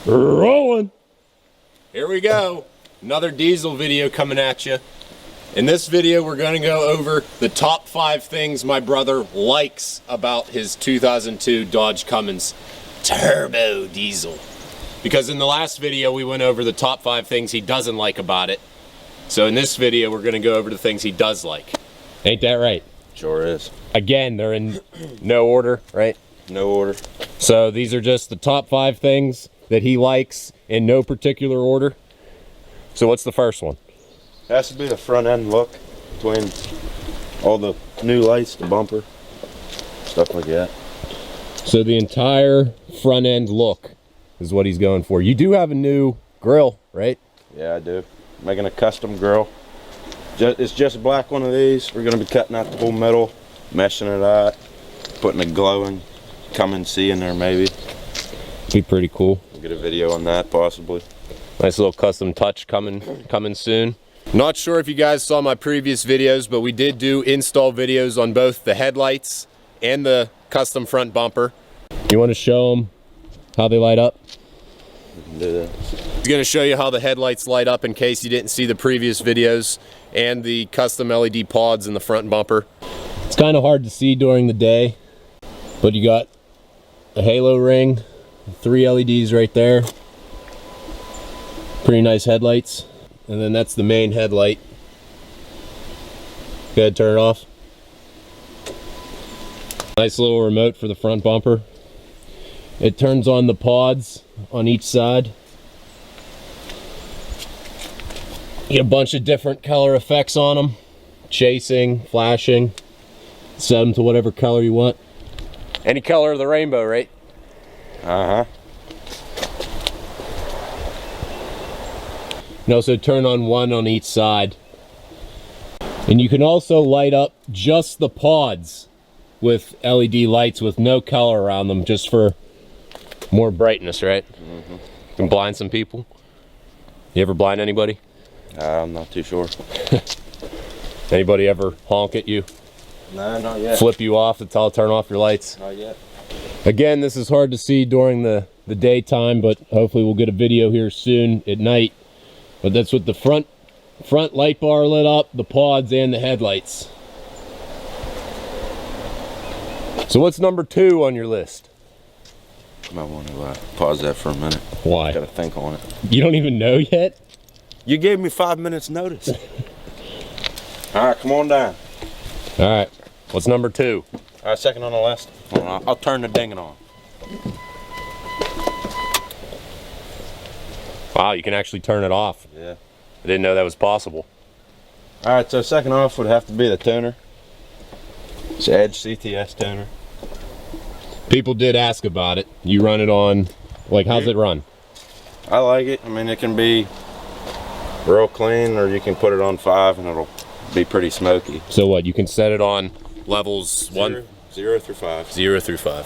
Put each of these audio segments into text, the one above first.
Rolling. Here we go. Another diesel video coming at you. In this video, we're going to go over the top 5 things my brother likes about his 2002 Dodge Cummins turbo diesel. Because in the last video, we went over the top 5 things he doesn't like about it. So in this video, we're going to go over the things he does like. Ain't that right? Sure is. Again, they're in no order, right? No order. So these are just the top 5 things that he likes in no particular order. So what's the first one? Has to be the front end look between all the new lights, the bumper, stuff like that. So the entire front end look is what he's going for. You do have a new grill, right? Yeah, I do. Making a custom grill. It's just a black one of these. We're going to be cutting out the whole metal, meshing it out, putting a glowing CUMMINS in there maybe. Be pretty cool. We'll get a video on that possibly. Nice little custom touch coming soon. Not sure if you guys saw my previous videos, but we did do install videos on both the headlights and the custom front bumper. You want to show them how they light up? We can do that. He's going to show you how the headlights light up in case you didn't see the previous videos, and the custom LED pods in the front bumper. It's kind of hard to see during the day, but you got a halo ring, 3 LEDs right there. Pretty nice headlights. And then that's the main headlight. Go ahead, turn it off. Nice little remote for the front bumper. It turns on the pods on each side. You get a bunch of different color effects on them. Chasing, flashing. Set them to whatever color you want. Any color of the rainbow, right? Uh-huh. You can also turn on one on each side. And you can also light up just the pods with LED lights with no color around them, just for more brightness, right? Mm-hmm. You can blind some people. You ever blind anybody? I'm not too sure. Anybody ever honk at you? No, not yet. Flip you off to turn off your lights? Not yet. Again, this is hard to see during the daytime, but hopefully we'll get a video here soon at night. But that's with the front light bar lit up, the pods, and the headlights. So what's number 2 on your list? I might want to pause that for a minute. Why? Gotta think on it. You don't even know yet? You gave me 5 minutes notice. Alright, come on down. Alright, what's number 2? Alright, second on the list. I'll turn the dinging on. Wow, you can actually turn it off. Yeah. I didn't know that was possible. Alright, so second off would have to be the tuner. It's an Edge CTS tuner. People did ask about it. You run it on, like, how's it run? I like it. I mean, it can be real clean, or you can put it on 5 and it'll be pretty smoky. So what, you can set it on levels 1? 0 through 5. 0 through 5.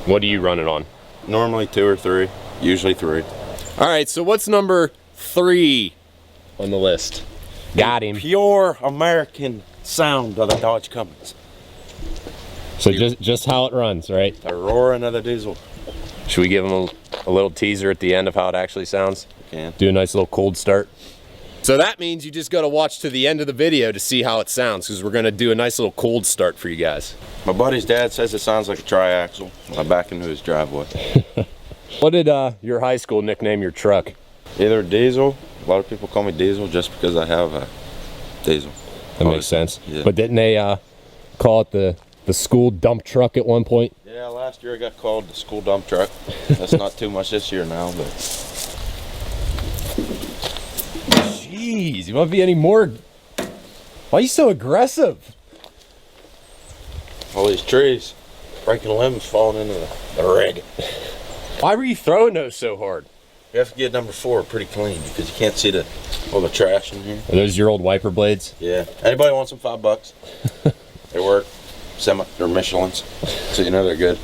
What do you run it on? Normally 2 or 3, usually 3. Alright, so what's number 3 on the list? Got him. Pure American sound of the Dodge Cummins. So just how it runs, right? The roaring of the diesel. Should we give him a little teaser at the end of how it actually sounds? Can. Do a nice little cold start. So that means you just got to watch to the end of the video to see how it sounds, because we're going to do a nice little cold start for you guys. My buddy's dad says it sounds like a triaxle when I back into his driveway. What did your high school nickname your truck? Either Diesel. A lot of people call me Diesel just because I have a diesel. That makes sense. Yeah. But didn't they call it the school dump truck at one point? Yeah, last year I got called the school dump truck. That's not too much this year now, but... Jeez, you want to be any more... Why are you so aggressive? All these trees, breaking limbs, falling into the rig. Why were you throwing those so hard? You have to get number 4 pretty clean because you can't see all the trash in here. Are those your old wiper blades? Yeah. Anybody wants them? $5. They work. They're Michelin's, so you know they're good.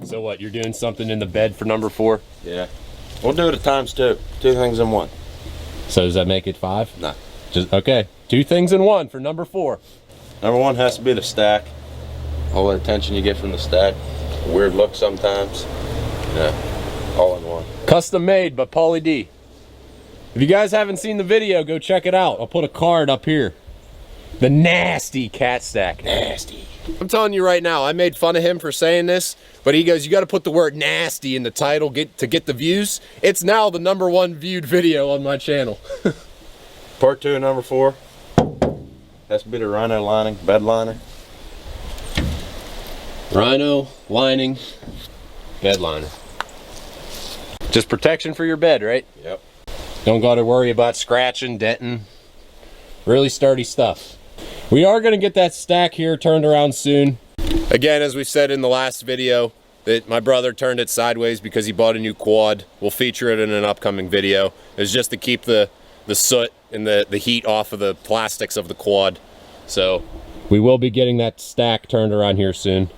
So what, you're doing something in the bed for number 4? Yeah. We'll do it at times too. 2 things in 1. So does that make it 5? No. Just okay. 2 things in 1 for number 4. Number 1 has to be the stack. All the attention you get from the stack. Weird look sometimes. Yeah. All in one. Custom made by Paulie D. If you guys haven't seen the video, go check it out. I'll put a card up here. The nasty cat stack. Nasty. I'm telling you right now, I made fun of him for saying this, but he goes, you got to put the word nasty in the title to get the views. It's now the #1 viewed video on my channel. Part 2, number 4. Has to be the rhino lining, bed liner. Rhino lining, bed liner. Just protection for your bed, right? Yep. Don't got to worry about scratching, denting. Really sturdy stuff. We are going to get that stack here turned around soon. Again, as we said in the last video, that my brother turned it sideways because he bought a new quad. We'll feature it in an upcoming video. It's just to keep the soot and the heat off of the plastics of the quad. So we will be getting that stack turned around here soon.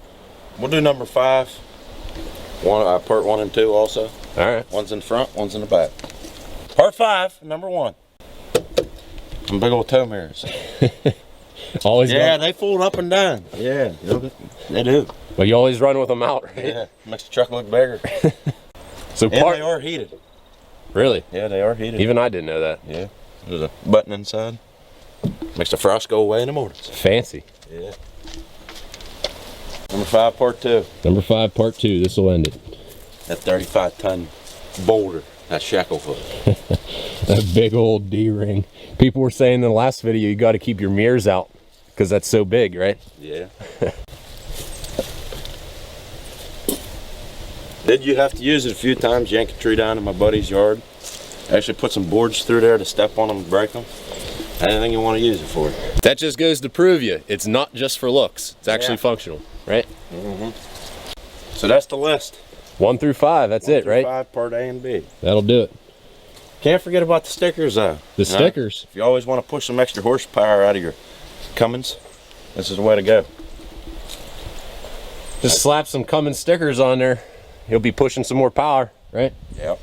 We'll do number 5. Part 1 and 2 also. All right. One's in front, one's in the back. Part 5, number 1. Some big old toe mirrors. Always. Yeah, they fold up and down. Yeah, they do. But you always run with them out, right? Yeah, makes the truck look bigger. So and they are heated. Really? Yeah, they are heated. Even I didn't know that. Yeah, there's a button inside. Makes the frost go away in the mornings. Fancy. Yeah. Number 5, part 2. Number 5, part 2. This will end it. That 35-ton boulder. That shackle foot. That big old D-ring. People were saying in the last video you got to keep your mirrors out because that's so big, right? Yeah. Did you have to use it a few times? Yank a tree down in my buddy's yard. I actually put some boards through there to step on them and break them. Anything you want to use it for. That just goes to prove you it's not just for looks. It's actually functional, right? Mm-hmm. So that's the list. 1 through 5, that's it, right? 5, part A and B. That'll do it. Can't forget about the stickers though. The stickers. If you always want to push some extra horsepower out of your Cummins, this is the way to go. Just slap some Cummins stickers on there. You'll be pushing some more power, right? Yep.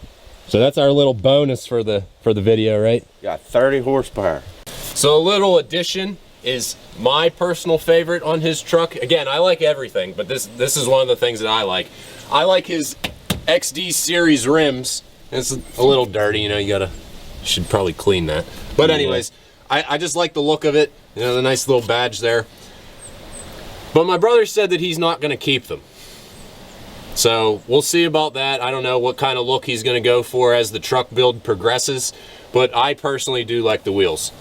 So that's our little bonus for the video, right? Got 30 horsepower. So a little addition is my personal favorite on his truck. Again, I like everything, but this is one of the things that I like. I like his XD series rims. It's a little dirty, you know, should probably clean that. But anyways, I just like the look of it. You know, the nice little badge there. But my brother said that he's not gonna keep them. So we'll see about that. I don't know what kind of look he's gonna go for as the truck build progresses, but I personally do like the wheels.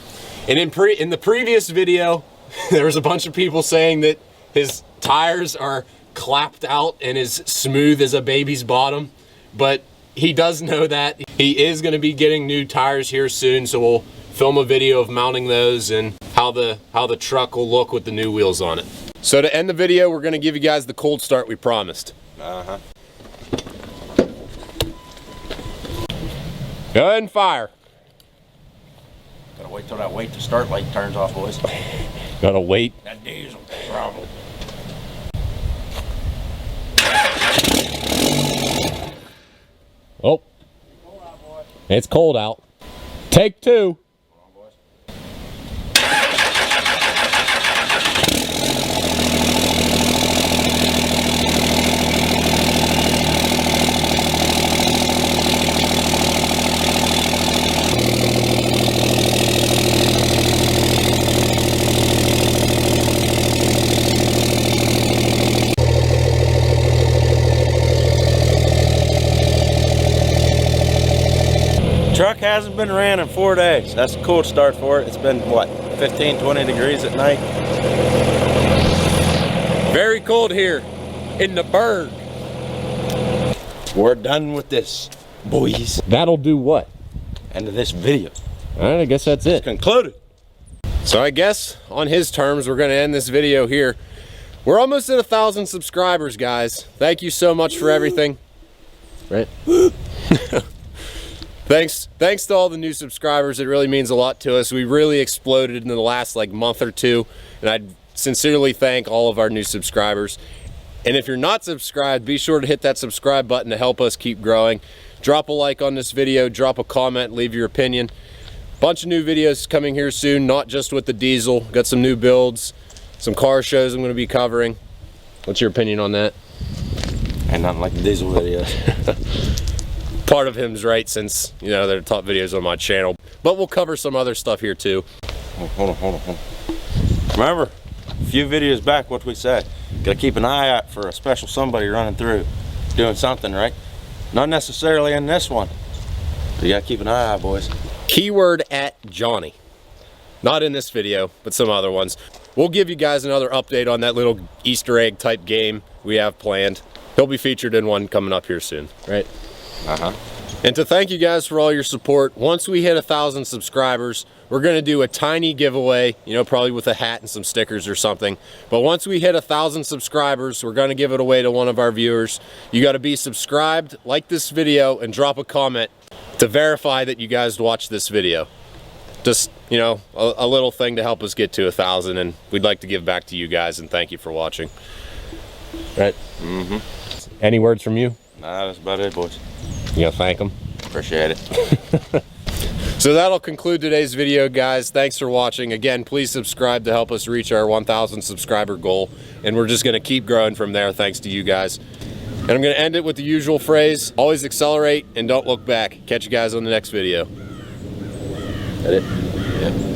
And in the previous video, there was a bunch of people saying that his tires are clapped out and as smooth as a baby's bottom, but he does know that. He is going to be getting new tires here soon, so we'll film a video of mounting those and how the truck will look with the new wheels on it. So to end the video, we're going to give you guys the cold start we promised. Uh-huh. Go ahead and fire. Gotta wait till that wait to start light turns off, boys. Gotta wait. That diesel problem. Oh, it's cold out. Take 2. Truck hasn't been ran in 4 days. That's a cold start for it. It's been, what, 15, 20 degrees at night? Very cold here in the Berg. We're done with this, boys. That'll do what? End of this video. All right, I guess that's it. Concluded. So I guess on his terms, we're gonna end this video here. We're almost at 1,000 subscribers, guys. Thank you so much for everything. Right? Thanks to all the new subscribers. It really means a lot to us. We really exploded in the last month or two, and I'd sincerely thank all of our new subscribers. And if you're not subscribed, be sure to hit that subscribe button to help us keep growing. Drop a like on this video, drop a comment, leave your opinion. Bunch of new videos coming here soon, not just with the diesel. Got some new builds, some car shows I'm going to be covering. What's your opinion on that? And nothing like the diesel videos. part of him's right, since, you know, they're top videos on my channel. But we'll cover some other stuff here too. Hold on. Remember, a few videos back, what we said. Gotta keep an eye out for a special somebody running through, doing something, right? Not necessarily in this one. But you gotta keep an eye out, boys. Keyword @Johnny. Not in this video, but some other ones. We'll give you guys another update on that little Easter egg type game we have planned. He'll be featured in one coming up here soon, right? And to thank you guys for all your support, once we hit 1,000 subscribers, we're gonna do a tiny giveaway, you know, probably with a hat and some stickers or something. But once we hit 1,000 subscribers, we're gonna give it away to one of our viewers. You gotta be subscribed, like this video, and drop a comment to verify that you guys watched this video. Just, you know, a little thing to help us get to 1,000, and we'd like to give back to you guys and thank you for watching. Right? Any words from you? Nah, that's about it, boys. You gonna thank them? Appreciate it. So that'll conclude today's video, guys. Thanks for watching. Again, please subscribe to help us reach our 1,000 subscriber goal, and we're just gonna keep growing from there thanks to you guys. And I'm gonna end it with the usual phrase: always accelerate and don't look back. Catch you guys on the next video. That it? Yeah.